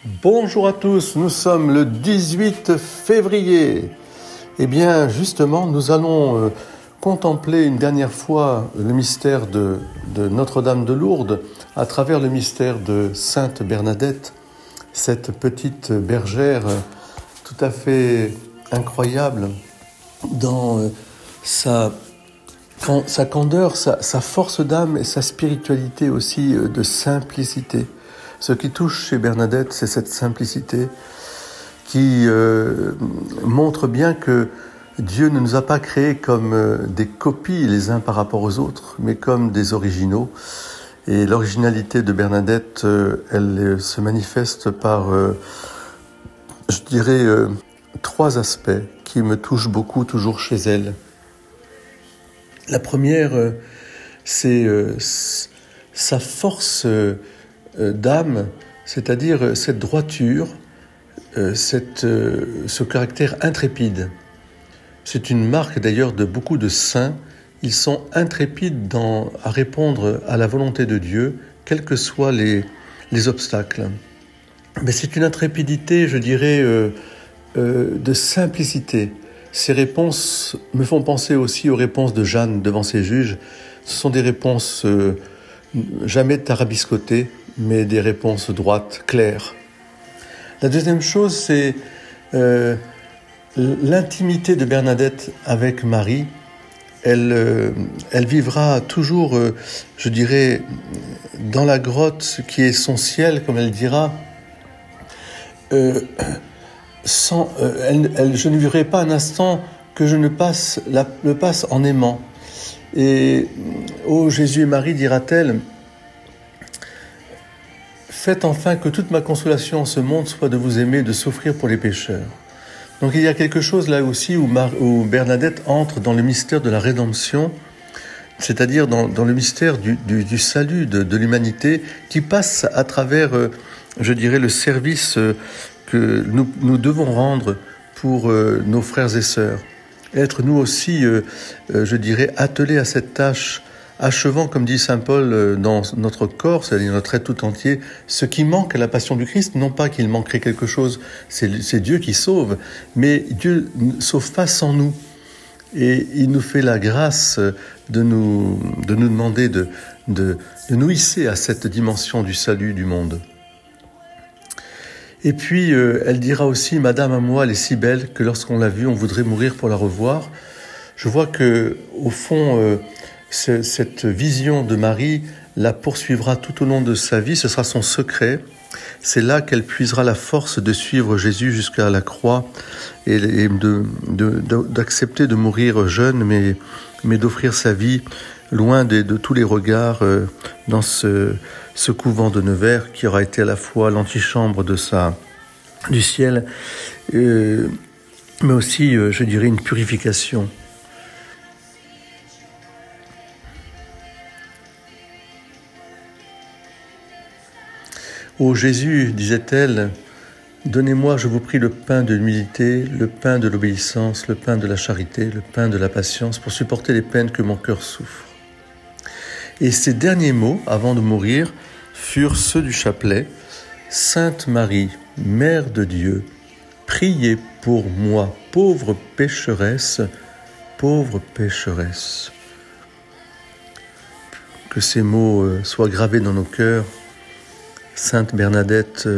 Bonjour à tous, nous sommes le 18 février. Eh bien, justement, nous allons contempler une dernière fois le mystère de Notre-Dame de Lourdes à travers le mystère de Sainte Bernadette, cette petite bergère tout à fait incroyable dans sa candeur, sa force d'âme et sa spiritualité aussi de simplicité. Ce qui touche chez Bernadette, c'est cette simplicité qui montre bien que Dieu ne nous a pas créés comme des copies les uns par rapport aux autres, mais comme des originaux. Et l'originalité de Bernadette, elle se manifeste par, je dirais, trois aspects qui me touchent beaucoup toujours chez elle. La première, c'est sa force d'âme, c'est-à-dire cette droiture, ce caractère intrépide. C'est une marque d'ailleurs de beaucoup de saints. Ils sont intrépides à répondre à la volonté de Dieu, quels que soient les obstacles. Mais c'est une intrépidité, je dirais, de simplicité. Ces réponses me font penser aussi aux réponses de Jeanne devant ses juges. Ce sont des réponses jamais tarabiscotées, mais des réponses droites, claires. La deuxième chose, c'est l'intimité de Bernadette avec Marie. Elle vivra toujours, je dirais, dans la grotte, ce qui est son ciel, comme elle dira. Je ne vivrai pas un instant que je ne le passe en aimant. Et ô Jésus et Marie, dira-t-elle, faites enfin que toute ma consolation en ce monde soit de vous aimer, de souffrir pour les pécheurs. Donc il y a quelque chose là aussi où Bernadette entre dans le mystère de la rédemption, c'est-à-dire dans le mystère du salut de l'humanité qui passe à travers, je dirais, le service que nous devons rendre pour nos frères et sœurs. Être nous aussi, je dirais, attelés à cette tâche, achevant, comme dit saint Paul, dans notre corps, c'est-à-dire notre être tout entier, ce qui manque à la passion du Christ, non pas qu'il manquerait quelque chose, c'est Dieu qui sauve, mais Dieu ne sauve pas sans nous. Et il nous fait la grâce de nous demander de nous hisser à cette dimension du salut du monde. Et puis, elle dira aussi, Madame à moi, elle est si belle que lorsqu'on l'a vue, on voudrait mourir pour la revoir. Je vois que, au fond, cette vision de Marie la poursuivra tout au long de sa vie, ce sera son secret. C'est là qu'elle puisera la force de suivre Jésus jusqu'à la croix et d'accepter de mourir jeune, mais d'offrir sa vie loin de tous les regards dans ce couvent de Nevers qui aura été à la fois l'antichambre du ciel, mais aussi, je dirais, une purification. Ô Jésus, disait-elle, donnez-moi, je vous prie, le pain de l'humilité, le pain de l'obéissance, le pain de la charité, le pain de la patience, pour supporter les peines que mon cœur souffre. Et ces derniers mots, avant de mourir, furent ceux du chapelet. Sainte Marie, Mère de Dieu, priez pour moi, pauvre pécheresse, pauvre pécheresse. Que ces mots soient gravés dans nos cœurs. Sainte Bernadette,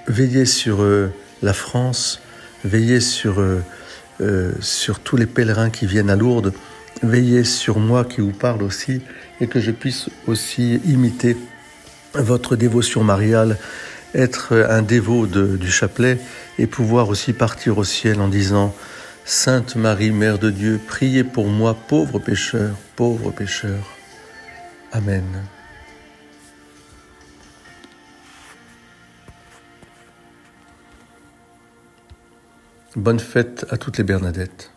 veillez sur la France, veillez sur tous les pèlerins qui viennent à Lourdes, veillez sur moi qui vous parle aussi, et que je puisse aussi imiter votre dévotion mariale, être un dévot du chapelet et pouvoir aussi partir au ciel en disant « Sainte Marie, Mère de Dieu, priez pour moi, pauvre pécheur, pauvre pécheur. » Amen. Bonne fête à toutes les Bernadettes.